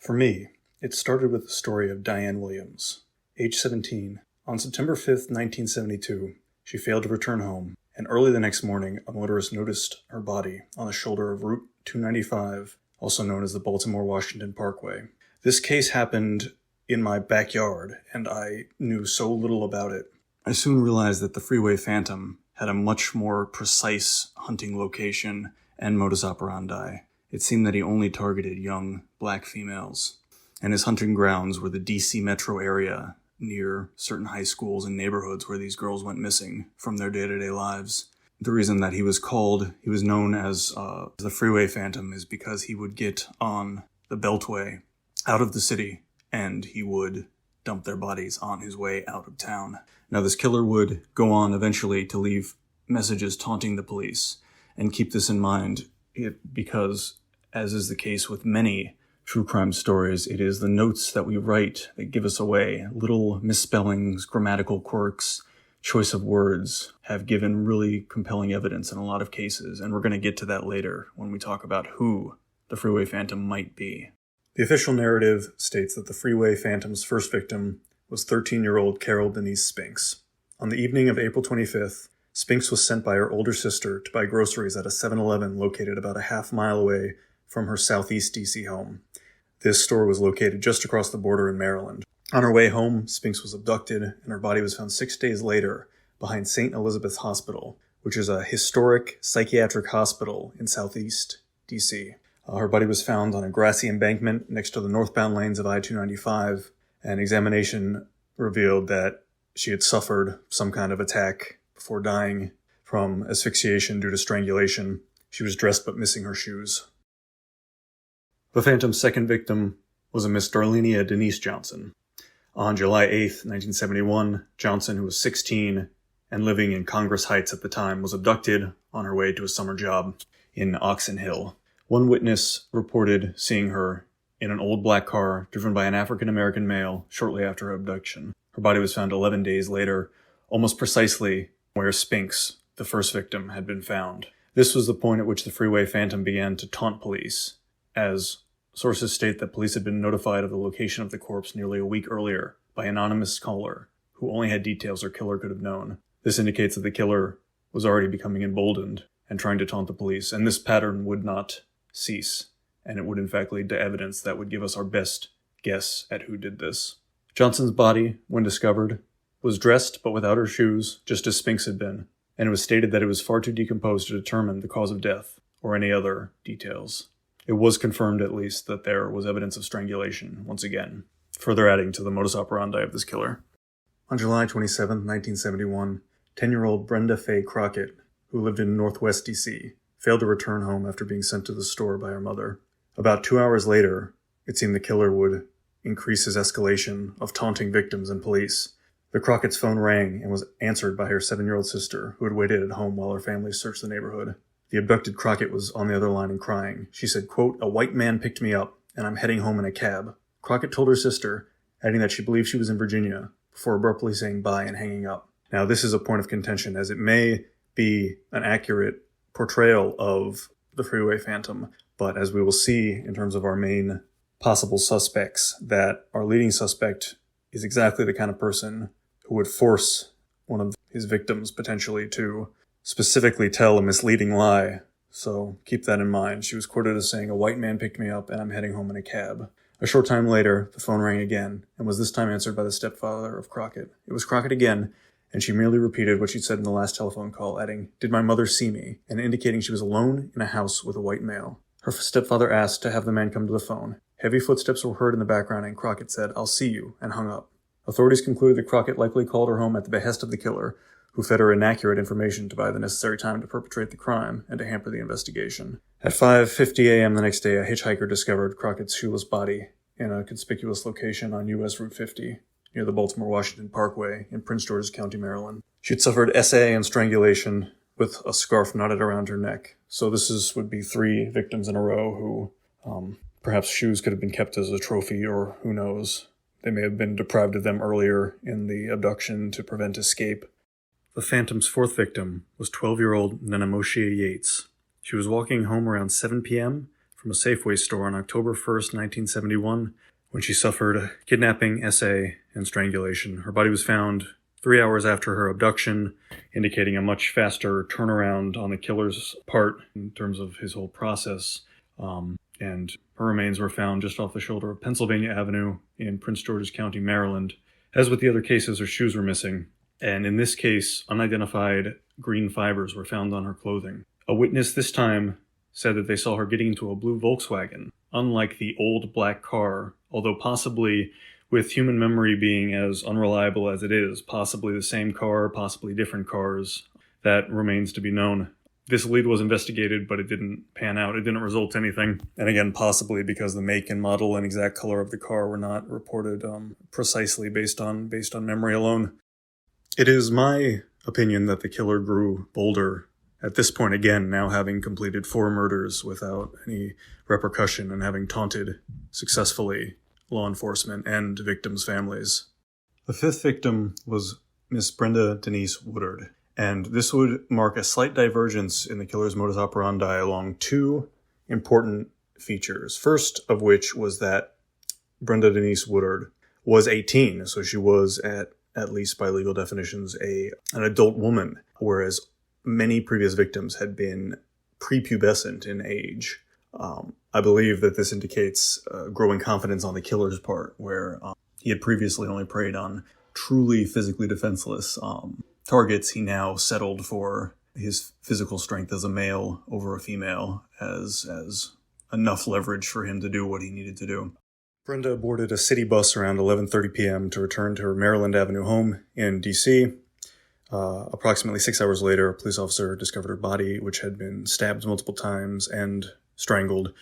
For me, it started with the story of Diane Williams. Age 17, on September 5th, 1972, she failed to return home, and early the next morning, a motorist noticed her body on the shoulder of Route 295, also known as the Baltimore-Washington Parkway. This case happened in my backyard, and I knew so little about it. I soon realized that the Freeway Phantom had a much more precise hunting location and modus operandi. It seemed that he only targeted young black females, and his hunting grounds were the DC metro area near certain high schools and neighborhoods where these girls went missing from their day-to-day lives. The reason that he was known as the Freeway Phantom is because he would get on the Beltway out of the city, and he would dump their bodies on his way out of town. Now, this killer would go on eventually to leave messages taunting the police, and keep this in mind because, as is the case with many true crime stories, it is the notes that we write that give us away. Little misspellings, grammatical quirks, choice of words have given really compelling evidence in a lot of cases, and we're going to get to that later when we talk about who the Freeway Phantom might be. The official narrative states that the Freeway Phantom's first victim was 13-year-old Carol Denise Spinks. On the evening of April 25th, Spinks was sent by her older sister to buy groceries at a 7-Eleven located about a half-mile away from her southeast DC home. This store was located just across the border in Maryland. On her way home, Spinks was abducted, and her body was found 6 days later behind St. Elizabeth's Hospital, which is a historic psychiatric hospital in southeast DC. Her body was found on a grassy embankment next to the northbound lanes of I-295, and examination revealed that she had suffered some kind of attack before dying from asphyxiation due to strangulation. She was dressed but missing her shoes. The Phantom's second victim was a Miss Darlenia Denise Johnson. On July 8th, 1971, Johnson, who was 16 and living in Congress Heights at the time, was abducted on her way to a summer job in Oxon Hill. One witness reported seeing her in an old black car driven by an African-American male shortly after her abduction. Her body was found 11 days later, almost precisely where Spinks, the first victim, had been found. This was the point at which the Freeway Phantom began to taunt police, as sources state that police had been notified of the location of the corpse nearly a week earlier by an anonymous caller who only had details her killer could have known. This indicates that the killer was already becoming emboldened and trying to taunt the police, and this pattern would not cease, and it would in fact lead to evidence that would give us our best guess at who did this. Johnson's body, when discovered, was dressed but without her shoes, just as Spinks had been, and it was stated that it was far too decomposed to determine the cause of death or any other details. It was confirmed, at least, that there was evidence of strangulation, once again, further adding to the modus operandi of this killer. On July 27, 1971, 10-year-old Brenda Faye Crockett, who lived in northwest D.C., failed to return home after being sent to the store by her mother. About 2 hours later, it seemed the killer would increase his escalation of taunting victims and police. The Crockett's phone rang and was answered by her 7-year-old sister, who had waited at home while her family searched the neighborhood. The abducted Crockett was on the other line and crying. She said, quote, "A white man picked me up, and I'm heading home in a cab." Crockett told her sister, adding that she believed she was in Virginia, before abruptly saying bye and hanging up. Now, this is a point of contention, as it may be an accurate portrayal of the Freeway Phantom, but as we will see in terms of our main possible suspects, that our leading suspect is exactly the kind of person who would force one of his victims potentially to specifically tell a misleading lie. So keep that in mind. She was quoted as saying, "A white man picked me up and I'm heading home in a cab." A short time later, the phone rang again and was this time answered by the stepfather of Crockett. It was Crockett again, and she merely repeated what she'd said in the last telephone call, adding, "Did my mother see me?" and indicating she was alone in a house with a white male. Her stepfather asked to have the man come to the phone. Heavy footsteps were heard in the background, and Crockett said, "I'll see you," and hung up. Authorities concluded that Crockett likely called her home at the behest of the killer, who fed her inaccurate information to buy the necessary time to perpetrate the crime and to hamper the investigation. At 5:50 a.m. the next day, a hitchhiker discovered Crockett's shoeless body in a conspicuous location on U.S. Route 50, near the Baltimore-Washington Parkway in Prince George's County, Maryland. She had suffered SA and strangulation with a scarf knotted around her neck. So would be 3 victims in a row who perhaps shoes could have been kept as a trophy, or who knows. They may have been deprived of them earlier in the abduction to prevent escape. The Phantom's 4th victim was 12-year-old Nenemoshia Yates. She was walking home around 7 p.m. from a Safeway store on October 1st, 1971, when she suffered kidnapping, essay, and strangulation. Her body was found 3 hours after her abduction, indicating a much faster turnaround on the killer's part in terms of his whole process. And her remains were found just off the shoulder of Pennsylvania Avenue in Prince George's County, Maryland. As with the other cases, her shoes were missing. And in this case, unidentified green fibers were found on her clothing. A witness this time said that they saw her getting into a blue Volkswagen, unlike the old black car, although possibly, with human memory being as unreliable as it is, possibly the same car, possibly different cars. That remains to be known. This lead was investigated, but it didn't pan out. It didn't result in anything. And again, possibly because the make and model and exact color of the car were not reported precisely based on memory alone. It is my opinion that the killer grew bolder at this point, again, now having completed 4 murders without any repercussion and having taunted successfully law enforcement and victims' families. The 5th victim was Miss Brenda Denise Woodard, and this would mark a slight divergence in the killer's modus operandi along 2 important features. First of which was that Brenda Denise Woodard was 18, so she was at least by legal definitions an adult woman, whereas many previous victims had been prepubescent in age. I believe that this indicates growing confidence on the killer's part, where he had previously only preyed on truly physically defenseless targets. He now settled for his physical strength as a male over a female as enough leverage for him to do what he needed to do. Brenda boarded a city bus around 11:30 p.m. to return to her Maryland Avenue home in D.C. Approximately 6 hours later, a police officer discovered her body, which had been stabbed multiple times and strangled.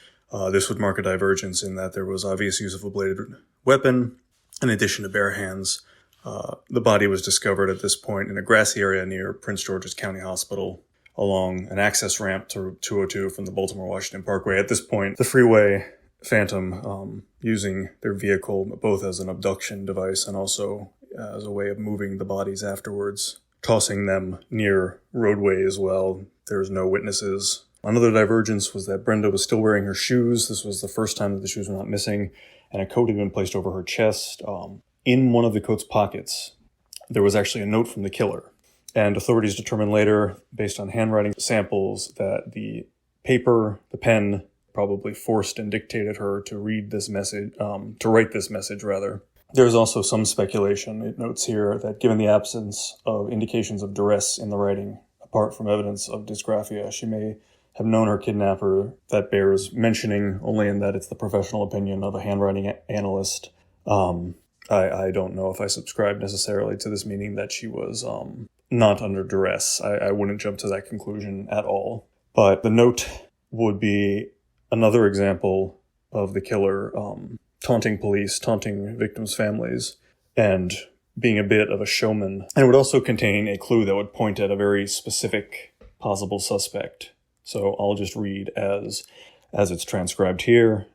This would mark a divergence in that there was obvious use of a bladed weapon, in addition to bare hands. The body was discovered at this point in a grassy area near Prince George's County Hospital, along an access ramp to 202 from the Baltimore-Washington Parkway. At this point, the Freeway Phantom, using their vehicle both as an abduction device and also as a way of moving the bodies afterwards, tossing them near roadway as well. There was no witnesses. Another divergence was that Brenda was still wearing her shoes. This was the first time that the shoes were not missing, and a coat had been placed over her chest. In one of the coat's pockets, there was actually a note from the killer, and authorities determined later, based on handwriting samples, that the pen, probably forced and dictated her to read this message, to write this message rather. There's also some speculation, it notes here, that given the absence of indications of duress in the writing, apart from evidence of dysgraphia, she may have known her kidnapper. That bears mentioning only in that it's the professional opinion of a handwriting analyst. I don't know if I subscribe necessarily to this meaning that she was not under duress. I wouldn't jump to that conclusion at all. But the note would be another example of the killer taunting police, taunting victims' families, and being a bit of a showman. And it would also contain a clue that would point at a very specific possible suspect. So I'll just read as it's transcribed here.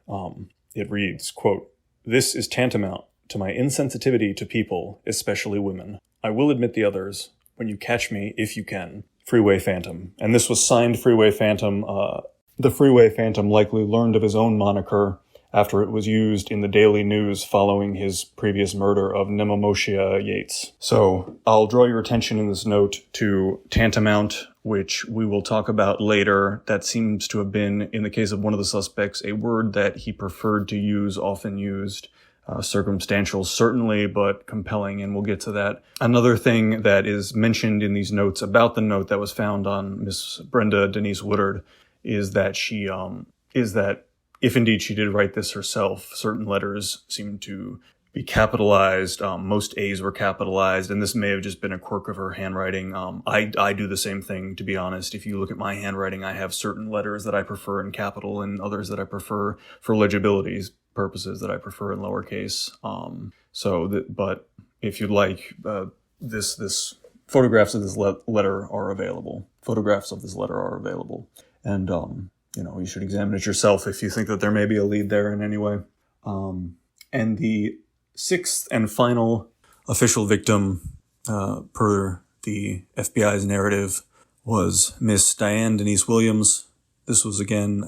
It reads, quote, "This is tantamount to my insensitivity to people, especially women. I will admit the others when you catch me, if you can. Freeway Phantom." And this was signed Freeway Phantom. The Freeway Phantom likely learned of his own moniker after it was used in the Daily News following his previous murder of Nemomoshia Yates. So I'll draw your attention in this note to tantamount, which we will talk about later. That seems to have been, in the case of one of the suspects, a word that he preferred to use, often used. Circumstantial, certainly, but compelling, and we'll get to that. Another thing that is mentioned in these notes about the note that was found on Miss Brenda Denise Woodard is that if indeed she did write this herself, certain letters seem to be capitalized. Most A's were capitalized, and this may have just been a quirk of her handwriting. I do the same thing, to be honest. If you look at my handwriting, I have certain letters that I prefer in capital and others that I prefer for legibility purposes that I prefer in lowercase. But if you'd like, this photographs of this letter are available. Photographs of this letter are available, and you should examine it yourself if you think that there may be a lead there in any way. And the 6th and final official victim, per the FBI's narrative, was Miss Diane Denise Williams. This was again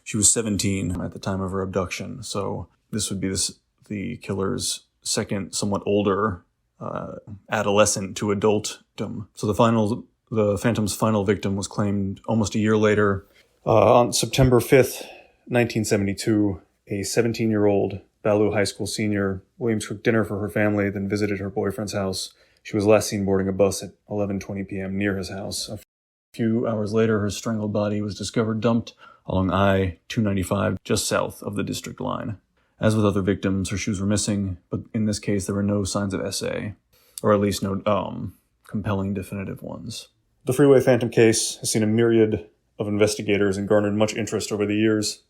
She was 17 at the time of her abduction, so this would be the killer's second, somewhat older adolescent to adultdom. So the Phantom's final victim was claimed almost a year later. On September 5th, 1972, a 17-year-old Ballou High School senior, Williams cooked dinner for her family, then visited her boyfriend's house. She was last seen boarding a bus at 11:20 p.m. near his house. A few hours later, her strangled body was discovered dumped along I-295, just south of the district line. As with other victims, her shoes were missing, but in this case, there were no signs of SA, or at least no compelling definitive ones. The Freeway Phantom case has seen a myriad of investigators and garnered much interest over the years.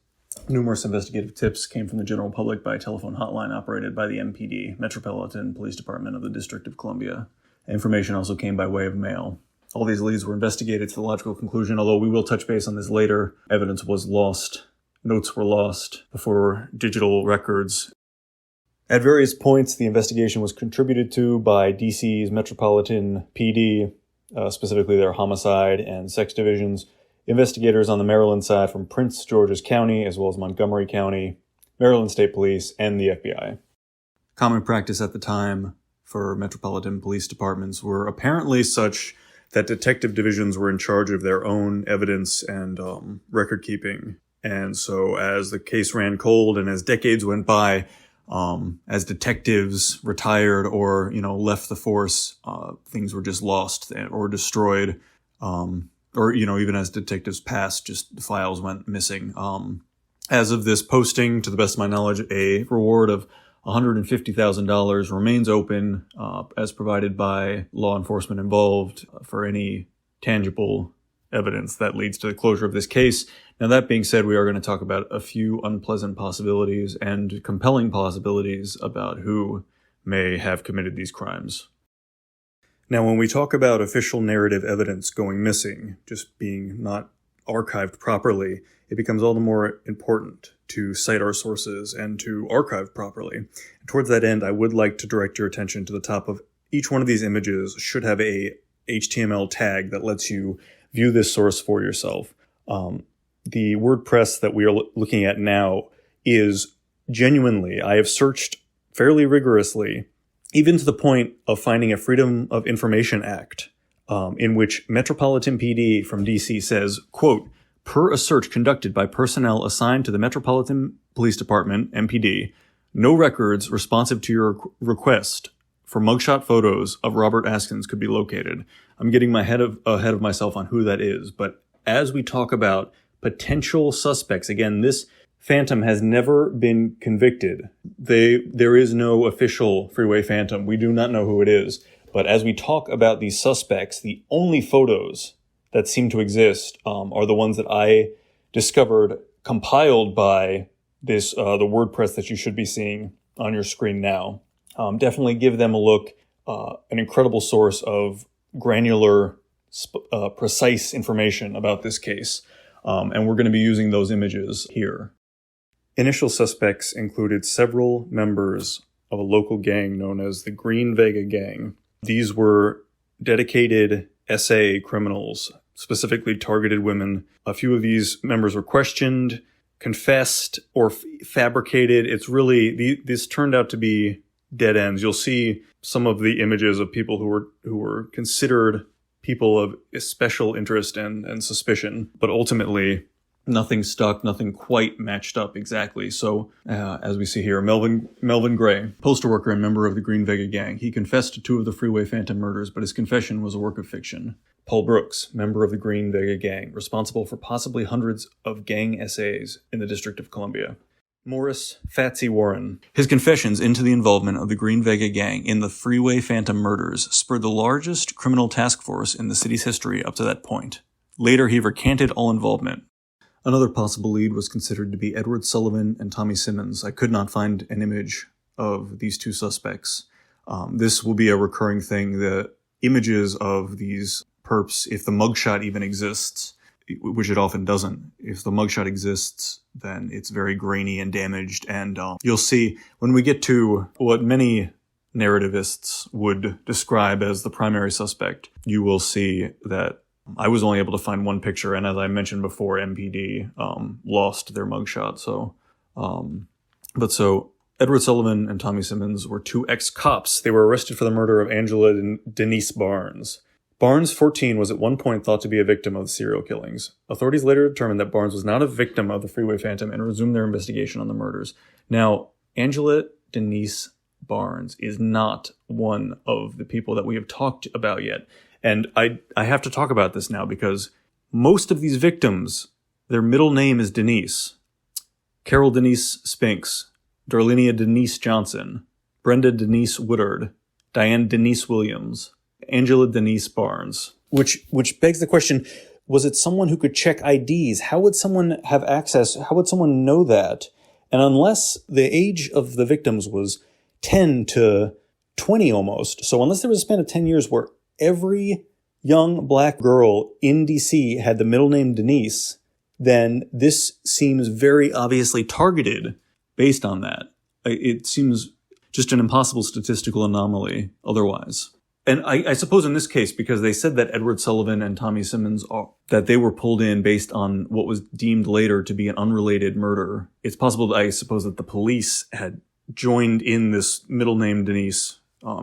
Numerous investigative tips came from the general public by a telephone hotline operated by the MPD, Metropolitan Police Department of the District of Columbia. Information also came by way of mail. All these leads were investigated to the logical conclusion, although we will touch base on this later. Evidence was lost. Notes were lost before digital records. At various points, the investigation was contributed to by DC's Metropolitan PD, specifically their homicide and sex divisions, investigators on the Maryland side from Prince George's County, as well as Montgomery County, Maryland State Police, and the FBI. Common practice at the time for metropolitan police departments were apparently such that detective divisions were in charge of their own evidence and record keeping. And so as the case ran cold and as decades went by, as detectives retired or, left the force, things were just lost or destroyed. Or, even as detectives passed, just the files went missing. As of this posting, to the best of my knowledge, a reward of $150,000 remains open, as provided by law enforcement involved for any tangible evidence that leads to the closure of this case. Now, that being said, we are going to talk about a few unpleasant possibilities and compelling possibilities about who may have committed these crimes. Now, when we talk about official narrative evidence going missing, just being not archived properly, it becomes all the more important to cite our sources and to archive properly. And towards that end, I would like to direct your attention to the top of each one of these images should have a HTML tag that lets you view this source for yourself. The WordPress that we are looking at now is genuinely, I have searched fairly rigorously, even to the point of finding a Freedom of Information Act, in which Metropolitan PD from DC says, quote, per a search conducted by personnel assigned to the Metropolitan Police Department, MPD, no records responsive to your request for mugshot photos of Robert Askins could be located. I'm getting ahead of myself on who that is, but as we talk about potential suspects, again, this Phantom has never been convicted. There is no official Freeway Phantom. We do not know who it is. But as we talk about these suspects, the only photos that seem to exist are the ones that I discovered compiled by this the WordPress that you should be seeing on your screen now. Definitely give them a look. An incredible source of granular, precise information about this case. And we're going to be using those images here. Initial suspects included several members of a local gang known as the Green Vega Gang. These were dedicated SA criminals, specifically targeted women. A few of these members were questioned, confessed, or fabricated. It's really, this turned out to be dead ends. You'll see some of the images of people who were considered people of special interest and suspicion, but ultimately nothing stuck, nothing quite matched up exactly. So, as we see here, Melvin Gray, postal worker and member of the Green Vega Gang. He confessed to 2 of the Freeway Phantom murders, but his confession was a work of fiction. Paul Brooks, member of the Green Vega Gang, responsible for possibly hundreds of gang SAs in the District of Columbia. Morris Fatsy Warren. His confessions into the involvement of the Green Vega Gang in the Freeway Phantom murders spurred the largest criminal task force in the city's history up to that point. Later, he recanted all involvement. Another possible lead was considered to be Edward Sullivan and Tommy Simmons. I could not find an image of these 2 suspects. This will be a recurring thing. The images of these perps, if the mugshot even exists, which it often doesn't. If the mugshot exists, then it's very grainy and damaged. And you'll see when we get to what many narrativists would describe as the primary suspect, you will see that I was only able to find one picture, and as I mentioned before, MPD lost their mugshot. So Edward Sullivan and Tommy Simmons were two ex-cops. They were arrested for the murder of Angela Denise Barnes. Barnes, 14, was at one point thought to be a victim of the serial killings. Authorities later determined that Barnes was not a victim of the Freeway Phantom and resumed their investigation on the murders. Now, Angela Denise Barnes is not one of the people that we have talked about yet. And I have to talk about this now because most of these victims, their middle name is Denise. Carol Denise Spinks, Darlenia Denise Johnson, Brenda Denise Woodard, Diane Denise Williams, Angela Denise Barnes. Which begs the question, was it someone who could check IDs? How would someone have access? How would someone know that? And unless the age of the victims was 10 to 20 almost, so unless there was a span of 10 years where every young black girl in DC had the middle name Denise, then this seems very obviously targeted based on that. It seems just an impossible statistical anomaly otherwise. And I suppose in this case, because they said that Edward Sullivan and Tommy Simmons, that they were pulled in based on what was deemed later to be an unrelated murder, it's possible, I suppose, that the police had joined in this middle name Denise,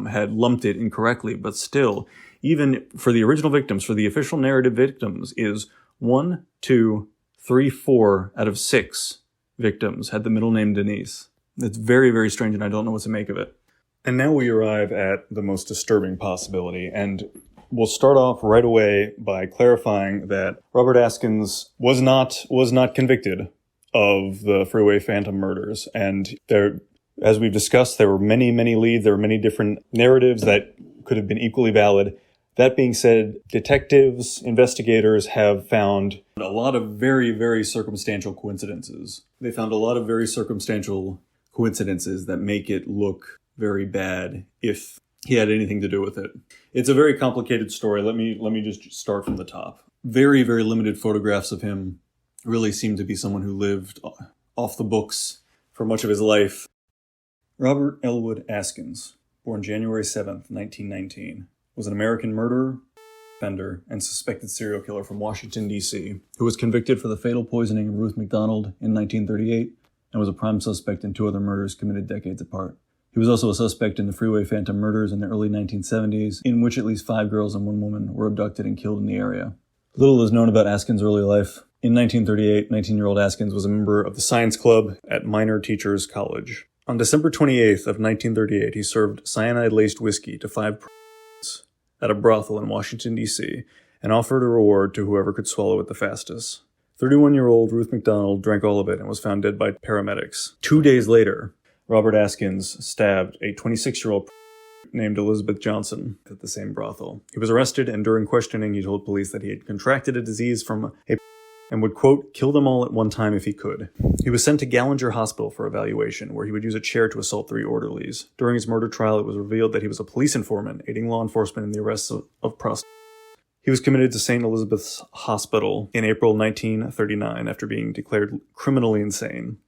had lumped it incorrectly, but still, even for the original victims, for the official narrative victims, is 1, 2, 3, 4 out of 6 victims had the middle name Denise. It's very, very strange, and I don't know what to make of it. And now we arrive at the most disturbing possibility, and we'll start off right away by clarifying that Robert Askins was not convicted of the Freeway Phantom murders, and there, as we've discussed, there were many, many leads, there were many different narratives that could have been equally valid. That being said, detectives, investigators have found a lot of very, very circumstantial coincidences. They found a lot of very circumstantial coincidences that make it look very bad if he had anything to do with it. It's a very complicated story. Let me just start from the top. Very, very limited photographs of him. Really seemed to be someone who lived off the books for much of his life. Robert Elwood Askins, born January 7th, 1919, was an American murderer, offender, and suspected serial killer from Washington, D.C., who was convicted for the fatal poisoning of Ruth McDonald in 1938 and was a prime suspect in 2 other murders committed decades apart. He was also a suspect in the Freeway Phantom murders in the early 1970s, in which at least 5 girls and 1 woman were abducted and killed in the area. Little is known about Askins' early life. In 1938, 19-year-old Askins was a member of the science club at Minor Teachers College. On December 28th of 1938, he served cyanide-laced whiskey to 5 prostitutes at a brothel in Washington, D.C., and offered a reward to whoever could swallow it the fastest. 31-year-old Ruth McDonald drank all of it and was found dead by paramedics. 2 days later, Robert Askins stabbed a 26-year-old named Elizabeth Johnson at the same brothel. He was arrested, and during questioning, he told police that he had contracted a disease from a and would, quote, kill them all at one time if he could. He was sent to Gallinger Hospital for evaluation, where he would use a chair to assault 3 orderlies. During his murder trial, it was revealed that he was a police informant, aiding law enforcement in the arrests of prostitutes. He was committed to St. Elizabeth's Hospital in April 1939 after being declared criminally insane.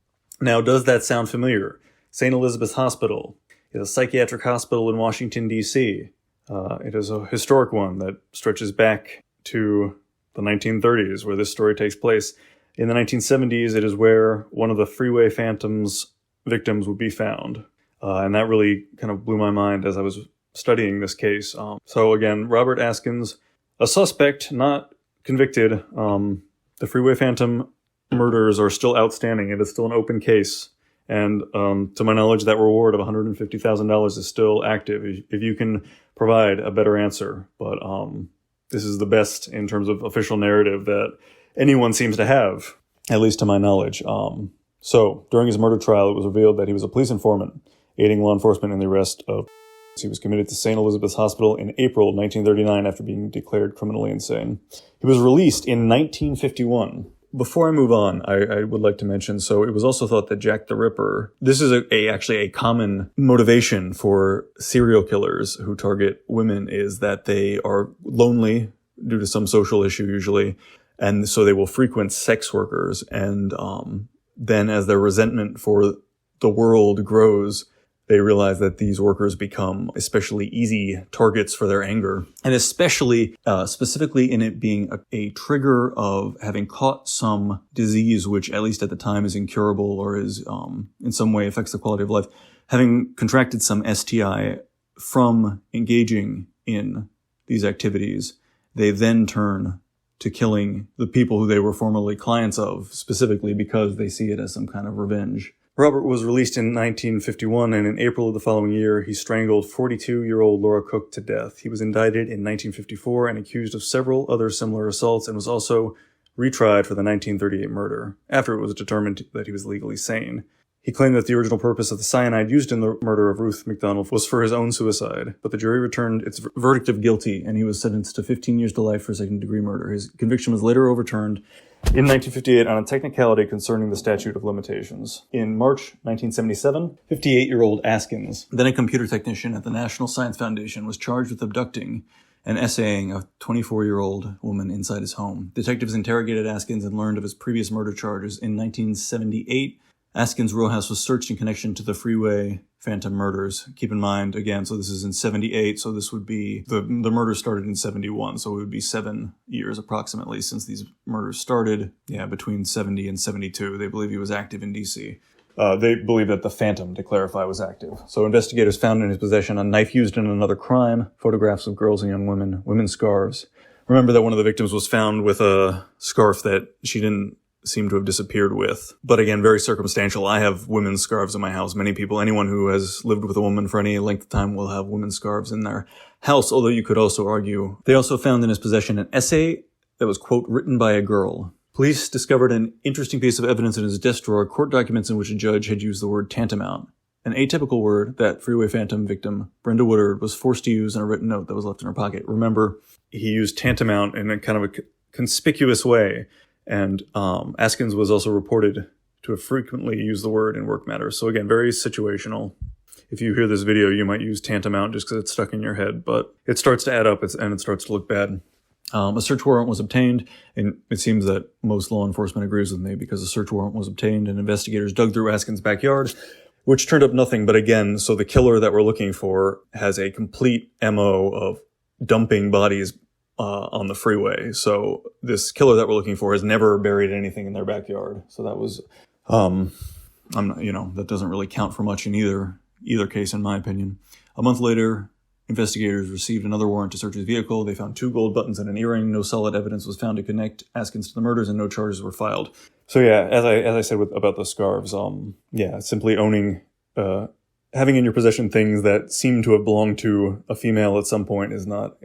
Now, does that sound familiar? St. Elizabeth's Hospital is a psychiatric hospital in Washington, D.C. It is a historic one that stretches back to the 1930s, where this story takes place. In the 1970s, it is where one of the Freeway Phantom's victims would be found. And that really kind of blew my mind as I was studying this case. So again, Robert Askins, a suspect, not convicted. The Freeway Phantom murders are still outstanding. It is still an open case. And to my knowledge, that reward of $150,000 is still active if you can provide a better answer. But this is the best in terms of official narrative that anyone seems to have, at least to my knowledge. So during his murder trial, it was revealed that he was a police informant, aiding law enforcement in the arrest of. He was committed to St. Elizabeth's Hospital in April 1939 after being declared criminally insane. He was released in 1951. Before I move on, I would like to mention, so it was also thought that Jack the Ripper, this is actually a common motivation for serial killers who target women, is that they are lonely due to some social issue usually, and so they will frequent sex workers, and then as their resentment for the world grows, they realize that these workers become especially easy targets for their anger. And especially, specifically in it being a trigger of having caught some disease, which at least at the time is incurable or is, in some way affects the quality of life. Having contracted some STI from engaging in these activities, they then turn to killing the people who they were formerly clients of, specifically because they see it as some kind of revenge. Robert was released in 1951, and in April of the following year, he strangled 42-year-old Laura Cook to death. He was indicted in 1954 and accused of several other similar assaults and was also retried for the 1938 murder, after it was determined that he was legally sane. He claimed that the original purpose of the cyanide used in the murder of Ruth McDonald was for his own suicide, but the jury returned its verdict of guilty, and he was sentenced to 15 years to life for second-degree murder. His conviction was later overturned in 1958 on a technicality concerning the statute of limitations. In March 1977, 58-year-old Askins, then a computer technician at the National Science Foundation, was charged with abducting and essaying a 24-year-old woman inside his home. Detectives interrogated Askins and learned of his previous murder charges. In 1978, Askins' row house was searched in connection to the Freeway Phantom murders. Keep in mind, again, so this is in 78, so this would be, the murder started in 71, so it would be 7 years approximately since these murders started. Yeah, between 70 and 72. They believe he was active in D.C. They believe that the Phantom, to clarify, was active. So investigators found in his possession a knife used in another crime, photographs of girls and young women, women's scarves. Remember that one of the victims was found with a scarf that she didn't seem to have disappeared with. But again, very circumstantial. I have women's scarves in my house. Many people, anyone who has lived with a woman for any length of time will have women's scarves in their house, although you could also argue. They also found in his possession an essay that was, quote, written by a girl. Police discovered an interesting piece of evidence in his desk drawer, court documents in which a judge had used the word tantamount, an atypical word that Freeway Phantom victim Brenda Woodard was forced to use in a written note that was left in her pocket. Remember, he used tantamount in a kind of a conspicuous way. And Askins was also reported to have frequently used the word in work matters. So again, very situational. If you hear this video, you might use tantamount just because it's stuck in your head, but it starts to add up and it starts to look bad. A search warrant was obtained, and it seems that most law enforcement agrees with me because a search warrant was obtained and investigators dug through Askins' backyard, which turned up nothing. But again, so the killer that we're looking for has a complete MO of dumping bodies on the freeway. So this killer that we're looking for has never buried anything in their backyard. So that was, that doesn't really count for much in either case, in my opinion. A month later, investigators received another warrant to search his vehicle. They found 2 gold buttons and an earring. No solid evidence was found to connect Askins to the murders, and no charges were filed. So yeah, as I said about the scarves, simply owning, having in your possession things that seem to have belonged to a female at some point is not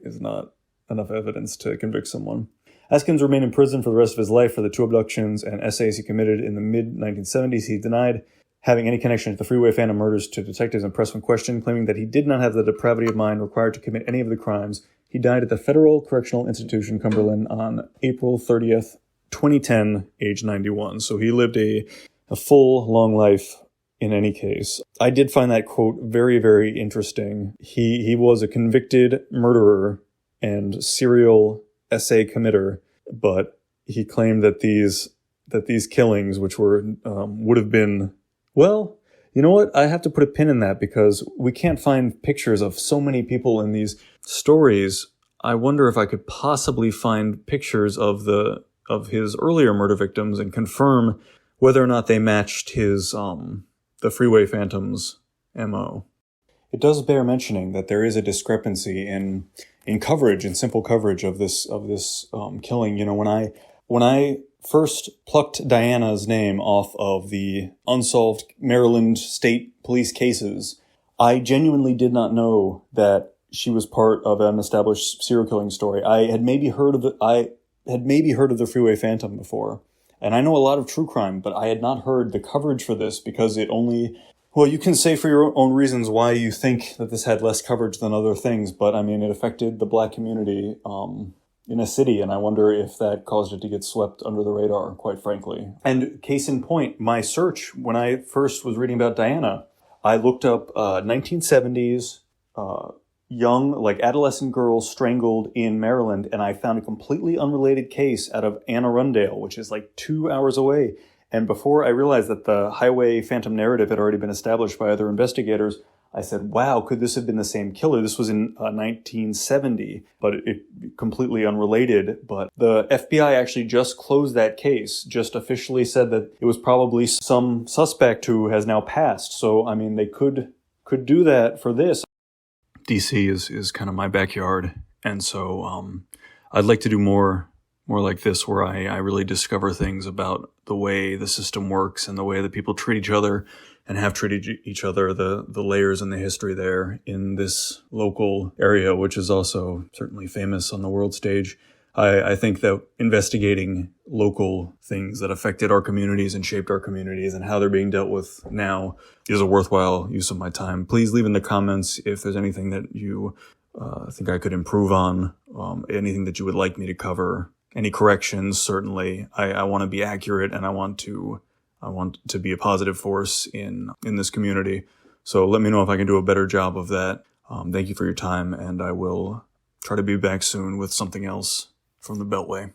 enough evidence to convict someone. Askins remained in prison for the rest of his life for the 2 abductions and essays he committed in the mid-1970s. He denied having any connection to the Freeway Phantom murders to detectives and press when questioned, claiming that he did not have the depravity of mind required to commit any of the crimes. He died at the Federal Correctional Institution, Cumberland, on April 30th, 2010, age 91. So he lived a full, long life in any case. I did find that quote very, very interesting. He was a convicted murderer and serial essay committer, but he claimed that these killings, which were would have been, well, you know what? I have to put a pin in that because we can't find pictures of so many people in these stories. I wonder if I could possibly find pictures of his earlier murder victims and confirm whether or not they matched his the Freeway Phantom's MO. It does bear mentioning that there is a discrepancy in coverage, in simple coverage of this killing. You know, when I first plucked Diana's name off of the unsolved Maryland State Police cases, I genuinely did not know that she was part of an established serial killing story. I had maybe heard of the Freeway Phantom before, and I know a lot of true crime, but I had not heard the coverage for this because it only. Well, you can say for your own reasons why you think that this had less coverage than other things, but I mean, it affected the Black community in a city, and I wonder if that caused it to get swept under the radar, quite frankly. And case in point, my search, when I first was reading about Diana, I looked up 1970s young, like adolescent girls strangled in Maryland, and I found a completely unrelated case out of Anne Arundel, which is like 2 hours away. And before I realized that the highway phantom narrative had already been established by other investigators, I said, wow, could this have been the same killer? This was in 1970, but it completely unrelated. But the FBI actually just closed that case, just officially said that it was probably some suspect who has now passed. So, I mean, they could do that for this. DC is kind of my backyard. And so I'd like to do more like this, where I really discover things about the way the system works and the way that people treat each other and have treated each other, the layers and the history there in this local area, which is also certainly famous on the world stage. I think that investigating local things that affected our communities and shaped our communities and how they're being dealt with now is a worthwhile use of my time. Please leave in the comments if there's anything that you think I could improve on, anything that you would like me to cover, any corrections. Certainly, I want to be accurate, and I want to be a positive force in this community. So let me know if I can do a better job of that. Thank you for your time, and I will try to be back soon with something else from the Beltway.